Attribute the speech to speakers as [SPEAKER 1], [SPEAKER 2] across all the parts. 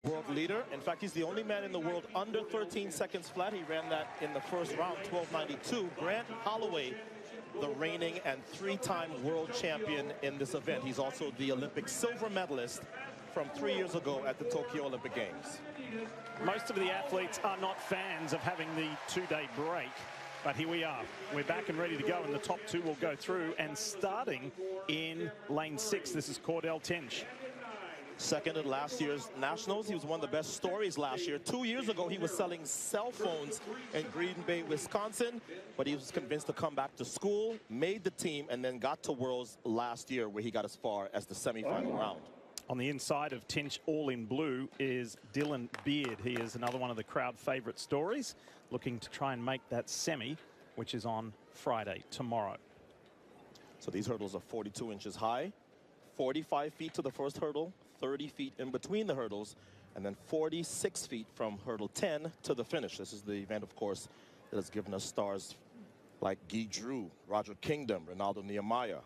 [SPEAKER 1] World leader. In fact, he's the only man in the world under 13 seconds flat. He ran that in the first round, 12:92. Grant Holloway, the reigning and three-time world champion in this event. He's also the Olympic silver medalist from 3 years ago at the Tokyo Olympic Games.
[SPEAKER 2] Most of the athletes are not fans of having the two-day break, but here we are. We're back and ready to go, and the top two will go through. And starting in lane 6, this is Cordell Tinch.
[SPEAKER 1] Second at last year's Nationals. He was one of the best stories last year. 2 years ago, he was selling cell phones in Green Bay, Wisconsin, but he was convinced to come back to school, made the team, and then got to Worlds last year, where he got as far as the semifinal round.
[SPEAKER 2] On the inside of Tinch, all in blue, is Dylan Beard. He is another one of the crowd favorite stories, looking to try and make that semi, which is on Friday, tomorrow.
[SPEAKER 1] So these hurdles are 42 inches high, 45 feet to the first hurdle, 30 feet in between the hurdles, and then 46 feet from hurdle 10 to the finish. This is the event, of course, that has given us stars like Guy Drew, Roger Kingdom, Ronaldo Nehemiah,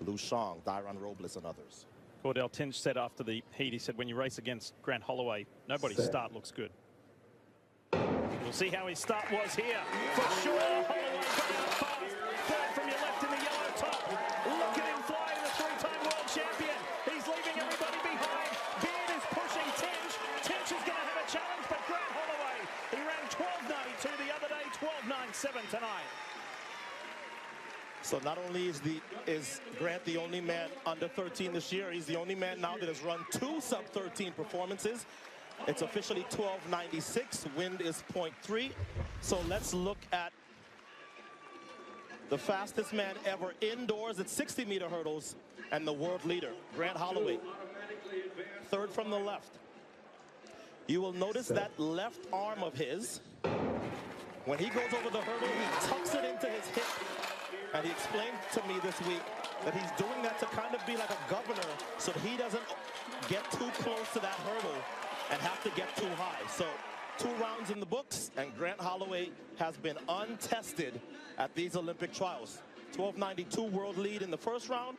[SPEAKER 1] Lou Shang, Dyron Robles, and others.
[SPEAKER 2] Cordell Tinch said after the heat, he said, when you race against Grant Holloway, nobody's start looks good. We'll see how his start was here. For sure, Holloway got out fast. Third from your left in the yellow top. Look at him fly to the three-time world champion. He's leaving everybody behind. Beard is pushing Tinch. Tinch is going to have a challenge, but Grant Holloway, he ran 12:92 the other day, 12:97 tonight.
[SPEAKER 1] So not only is Grant the only man under 13 this year, he's the only man now that has run 2 sub-13 performances. It's officially 12:96. Wind is 0.3. So let's look at the fastest man ever indoors at 60-meter hurdles and the world leader, Grant Holloway. Third from the left. You will notice that left arm of his. When he goes over the hurdle, he tucks it into his hip. And he explained to me this week that he's doing that to kind of be like a governor so that he doesn't get too close to that hurdle and have to get too high. So 2 rounds in the books, and Grant Holloway has been untested at these Olympic trials. 12:92 world lead in the first round,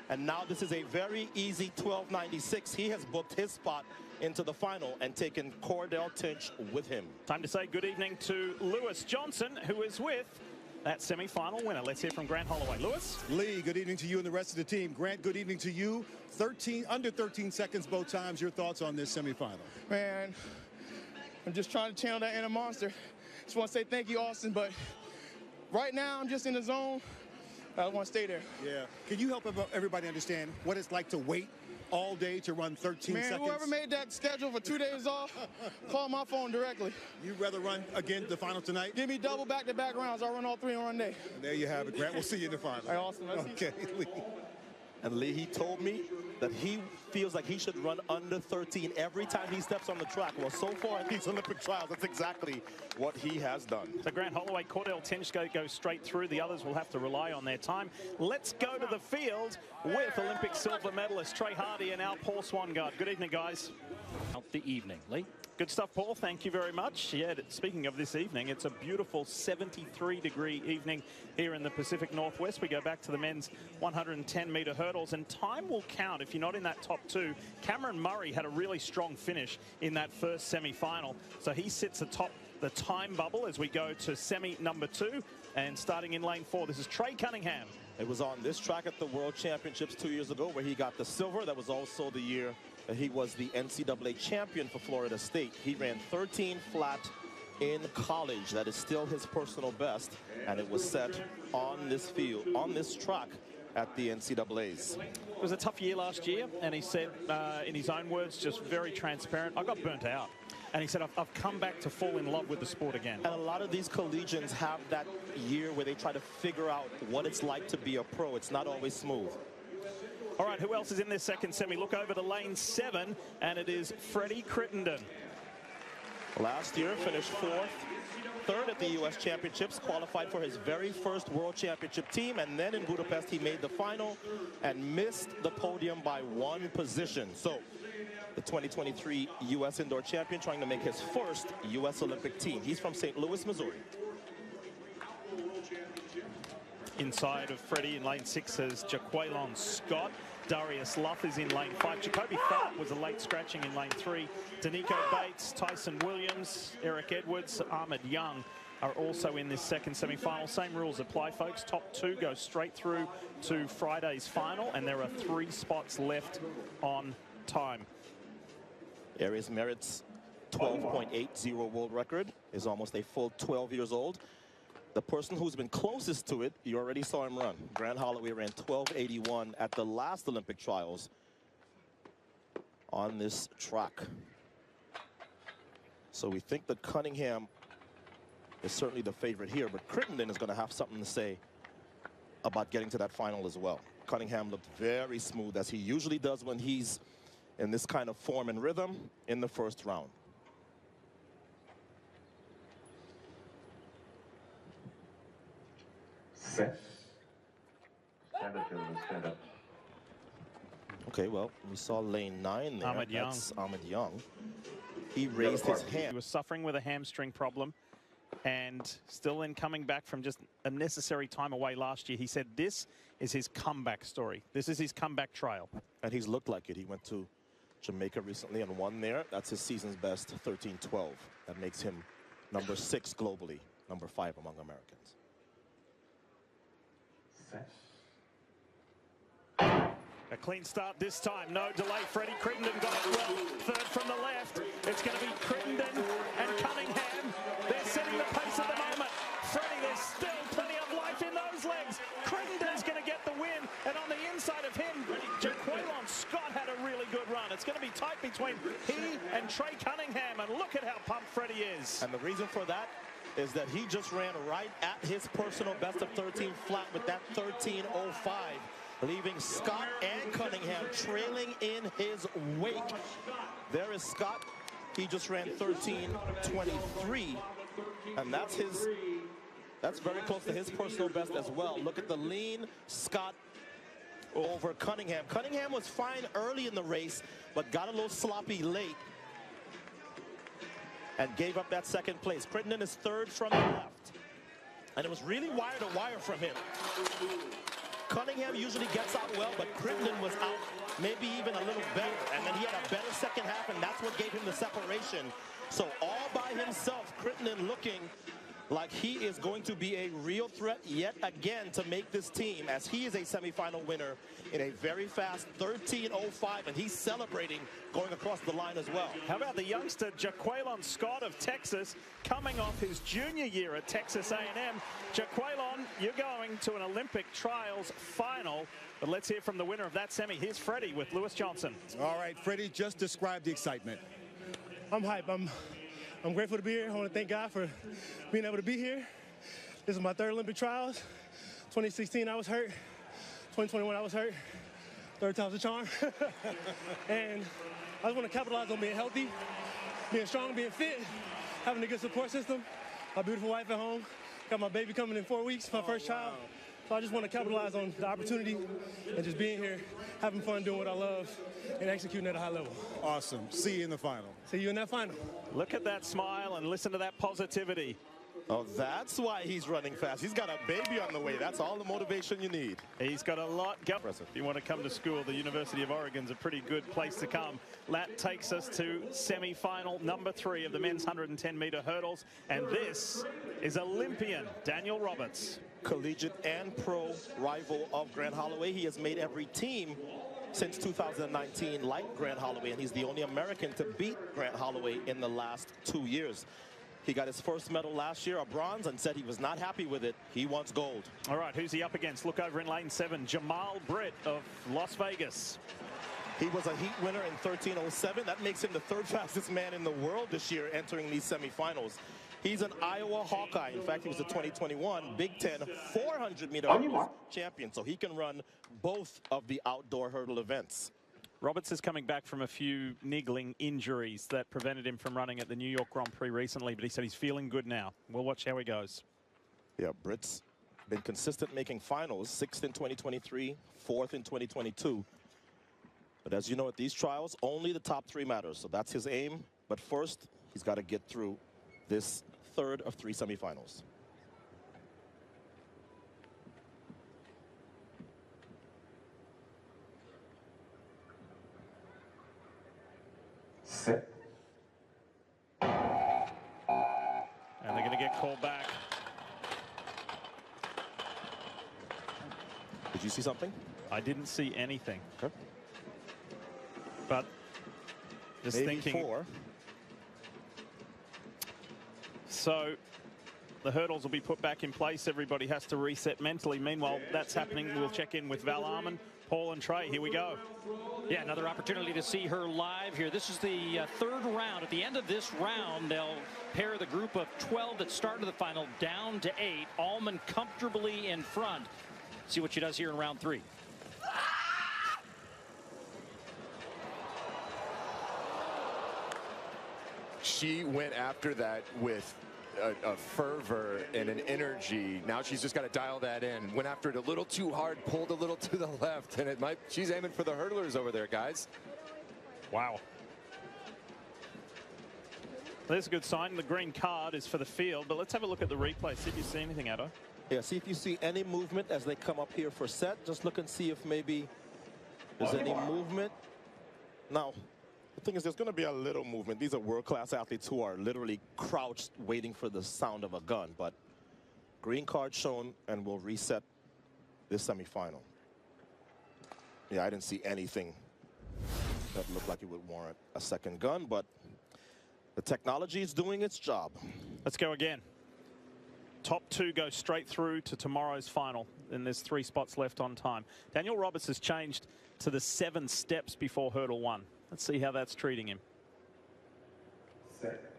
[SPEAKER 1] and now this is a very easy 12:96. He has booked his spot into the final and taken Cordell Tinch with him.
[SPEAKER 2] Time to say good evening to Lewis Johnson, who is with that semi-final winner. Let's hear from Grant Holloway. Lewis?
[SPEAKER 3] Lee, good evening to you and the rest of the team. Grant, good evening to you. Under 13 seconds both times. Your thoughts on this semifinal?
[SPEAKER 4] Man, I'm just trying to channel that inner monster. Just want to say thank you, Austin, but right now I'm just in the zone. I want to stay there.
[SPEAKER 3] Yeah. Can you help everybody understand what it's like to wait all day to run 13 seconds?
[SPEAKER 4] Man, whoever made that schedule for 2 days off, call my phone directly.
[SPEAKER 3] You'd rather run again the final tonight?
[SPEAKER 4] Give me double back-to-back rounds. I'll run all 3 in one day.
[SPEAKER 3] And there you have it, Grant. We'll see you in the final.
[SPEAKER 4] Hey, Austin.
[SPEAKER 3] Okay, Lee.
[SPEAKER 1] And Lee, he told me that he feels like he should run under 13 every time he steps on the track. Well, so far in these Olympic trials, that's exactly what he has done.
[SPEAKER 2] So Grant Holloway, Cordell Tinch go straight through. The others will have to rely on their time. Let's go to the field with Olympic silver medalist Trey Hardy and our Paul Swangard. Good evening, guys.
[SPEAKER 5] Out the evening, Lee.
[SPEAKER 2] Good stuff, Paul. Thank you very much. Yeah, speaking of this evening, it's a beautiful 73-degree evening here in the Pacific Northwest. We go back to the men's 110-meter hurdles, and time will count if you're not in that top 2. Cameron Murray had a really strong finish in that first semi-final, so he sits atop the time bubble as we go to semi number 2. And starting in lane 4, this is Trey Cunningham.
[SPEAKER 1] It was on this track at the World Championships 2 years ago where he got the silver. That was also the year that he was the NCAA champion for Florida State. He ran 13 flat in college. That is still his personal best, and it was set on this field, on this track at the NCAAs.
[SPEAKER 2] It was a tough year last year, and he said, in his own words, just very transparent, I got burnt out. And he said, I've come back to fall in love with the sport again.
[SPEAKER 1] And a lot of these collegians have that year where they try to figure out what it's like to be a pro. It's not always smooth.
[SPEAKER 2] All right, who else is in this second semi? Look over to lane 7, and it is Freddie Crittenden.
[SPEAKER 1] Last year, finished 3rd at the U.S. Championships, qualified for his very first World Championship team, and then in Budapest, he made the final and missed the podium by 1 position. So, the 2023 U.S. Indoor Champion trying to make his first U.S. Olympic team. He's from St. Louis, Missouri.
[SPEAKER 2] Inside of Freddie in lane 6 is Jaquelin Scott. Darius Luff is in lane 5. Jacoby Tharp was a late scratching in lane 3. Danico Bates, Tyson Williams, Eric Edwards, Ahmed Young are also in this second semi-final. Same rules apply, folks. Top 2 go straight through to Friday's final, and there are 3 spots left on time.
[SPEAKER 1] Arias Merritt's 12.80 world record is almost a full 12 years old. The person who's been closest to it, you already saw him run. Grant Holloway ran 12.81 at the last Olympic trials on this track. So we think that Cunningham is certainly the favorite here, but Crittenden is going to have something to say about getting to that final as well. Cunningham looked very smooth, as he usually does when he's in this kind of form and rhythm in the first round.
[SPEAKER 6] Set. Stand up, gentlemen, stand up.
[SPEAKER 1] Okay, well, we saw lane 9 there.
[SPEAKER 2] Ahmed Young.
[SPEAKER 1] That's Ahmed Young. He raised his hand.
[SPEAKER 2] He was suffering with a hamstring problem, and still in coming back from just a necessary time away last year. He said this is his comeback story. This is his comeback trail.
[SPEAKER 1] And he's looked like it. He went to Jamaica recently and won there. That's his season's best, 13-12. That makes him number 6 globally, number 5 among Americans.
[SPEAKER 6] Set.
[SPEAKER 2] A clean start this time. No delay. Freddie Crittenden got it well. Third from the left. It's going to be Crittenden and Cunningham. They're setting the pace at the moment. Freddie, there's still plenty of life in those legs. Crittenden's going to get the win. And on the inside of him, Jaquelin Scott had a really good run. It's going to be tight between he and Trey Cunningham. And look at how pumped Freddie is.
[SPEAKER 1] And the reason for that is that he just ran right at his personal best of 13 flat with that 13.05. Leaving Scott and Cunningham trailing in his wake. There is Scott. He just ran 13.23, and that's very close to his personal best as well. Look at the lean Scott over Cunningham. Cunningham was fine early in the race, but got a little sloppy late and gave up that second place. Crittenden is third from the left, and it was really wire to wire from him. Cunningham usually gets out well, but Crittenden was out maybe even a little better. And then he had a better second half, and that's what gave him the separation. So all by himself, Crittenden looking like he is going to be a real threat yet again to make this team, as he is a semifinal winner in a very fast 13.05, and he's celebrating going across the line as well.
[SPEAKER 2] How about the youngster Jaquelin Scott of Texas, coming off his junior year at Texas A&M. Jaquelin, you're going to an Olympic trials final, but let's hear from the winner of that semi. Here's Freddie with Lewis Johnson.
[SPEAKER 3] All right, Freddie, just describe the excitement.
[SPEAKER 4] I'm hype. I'm grateful to be here. I want to thank God for being able to be here. This is my 3rd Olympic trials. 2016, I was hurt. 2021, I was hurt. 3rd time's a charm. And I just want to capitalize on being healthy, being strong, being fit, having a good support system. My beautiful wife at home. Got my baby coming in 4 weeks, my first child. So I just want to capitalize on the opportunity and just being here, having fun, doing what I love, and executing at a high level.
[SPEAKER 3] Awesome. See you in the final.
[SPEAKER 4] See you in that final.
[SPEAKER 2] Look at that smile and listen to that positivity.
[SPEAKER 1] Oh, that's why he's running fast. He's got a baby on the way. That's all the motivation you need.
[SPEAKER 2] He's got a lot going. If you want to come to school, the University of Oregon's a pretty good place to come. That takes us to semi-final number 3 of the men's 110-meter hurdles. And this is Olympian Daniel Roberts.
[SPEAKER 1] Collegiate and pro rival of Grant Holloway. He has made every team since 2019 like Grant Holloway, and he's the only American to beat Grant Holloway in the last 2 years. He got his first medal last year, a bronze, and said he was not happy with it. He wants gold.
[SPEAKER 2] All right, who's he up against? Look over in lane 7, Jamal Britt of Las Vegas.
[SPEAKER 1] He was a heat winner in 13.07. That makes him the 3rd fastest man in the world this year entering these semifinals. He's an Iowa Hawkeye. In fact, he was the 2021 Big Ten 400-meter champion, so he can run both of the outdoor hurdle events.
[SPEAKER 2] Roberts is coming back from a few niggling injuries that prevented him from running at the New York Grand Prix recently, but he said he's feeling good now. We'll watch how he goes.
[SPEAKER 1] Yeah, Britt's been consistent making finals, 6th in 2023, 4th in 2022. But as you know, at these trials, only the top 3 matters, so that's his aim. But first, he's got to get through this 3rd of 3 semifinals.
[SPEAKER 6] Set.
[SPEAKER 2] And they're going to get called back.
[SPEAKER 1] Did you see something?
[SPEAKER 2] I didn't see anything.
[SPEAKER 1] Okay.
[SPEAKER 2] But just
[SPEAKER 1] Maybe
[SPEAKER 2] thinking.
[SPEAKER 1] 4.
[SPEAKER 2] So the hurdles will be put back in place. Everybody has to reset mentally. Meanwhile, that's happening. We'll check in with Val Armand, Paul and Trey. Here we go.
[SPEAKER 5] Yeah, another opportunity to see her live here. This is the third round. At the end of this round, they'll pair the group of 12 that started the final down to 8. Allman comfortably in front. See what she does here in round 3.
[SPEAKER 7] She went after that with a fervor and an energy. Now she's just got to dial that in. Went after it a little too hard, pulled a little to the left, and it might. She's aiming for the hurdlers over there, guys.
[SPEAKER 2] Wow. There's a good sign. The green card is for the field, but let's have a look at the replay. See if you see anything, Addo.
[SPEAKER 1] Yeah, see if you see any movement as they come up here for set. Just look and see if maybe there's any movement. Now, the thing is, there's going to be a little movement. These are world-class athletes who are literally crouched waiting for the sound of a gun. But green card shown, and we'll reset this semifinal. Yeah, I didn't see anything that looked like it would warrant a second gun, but the technology is doing its job.
[SPEAKER 2] Let's go again. Top 2 go straight through to tomorrow's final, and there's 3 spots left on time. Daniel Roberts has changed to the 7 steps before hurdle 1. Let's see how that's treating him.
[SPEAKER 6] Set.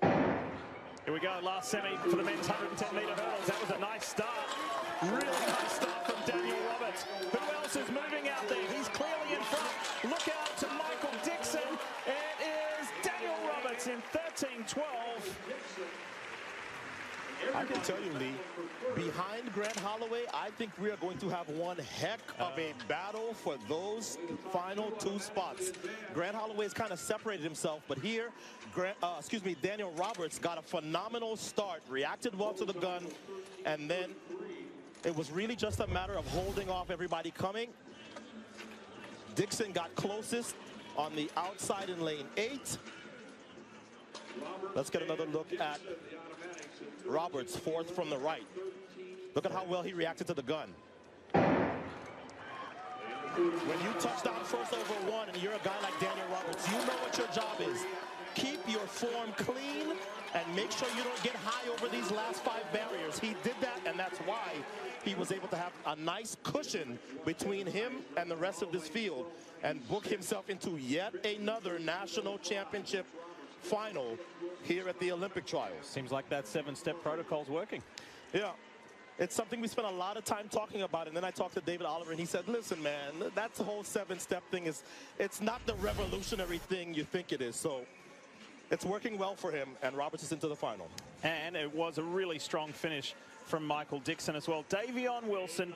[SPEAKER 2] Here we go, last semi for the men's 110-meter hurdles. That was a nice start. Really nice start from Daniel Roberts. Who else is moving out there? He's clearly in front. Look out to Michael Dixon. It is Daniel Roberts in 13:12.
[SPEAKER 1] I can tell you, Lee, behind Grant Holloway, I think we are going to have one heck of a battle for those final 2 spots. Grant Holloway has kind of separated himself, but here, Daniel Roberts got a phenomenal start, reacted well to the gun, and then it was really just a matter of holding off everybody coming. Dixon got closest on the outside in lane 8. Let's get another look at Roberts, 4th from the right. Look at how well he reacted to the gun. When you touch down first over 1 and you're a guy like Daniel Roberts, you know what your job is. Keep your form clean and make sure you don't get high over these last 5 barriers. He did that, and that's why he was able to have a nice cushion between him and the rest of this field and book himself into yet another national championship final here at the Olympic trials.
[SPEAKER 2] Seems like that 7-step protocol's working.
[SPEAKER 1] Yeah, it's something we spent a lot of time talking about, and then I talked to David Oliver, and he said, listen, man, that's the whole 7-step thing. It's not the revolutionary thing you think it is. So it's working well for him, and Roberts is into the final.
[SPEAKER 2] And it was a really strong finish from Michael Dixon as well. Davion Wilson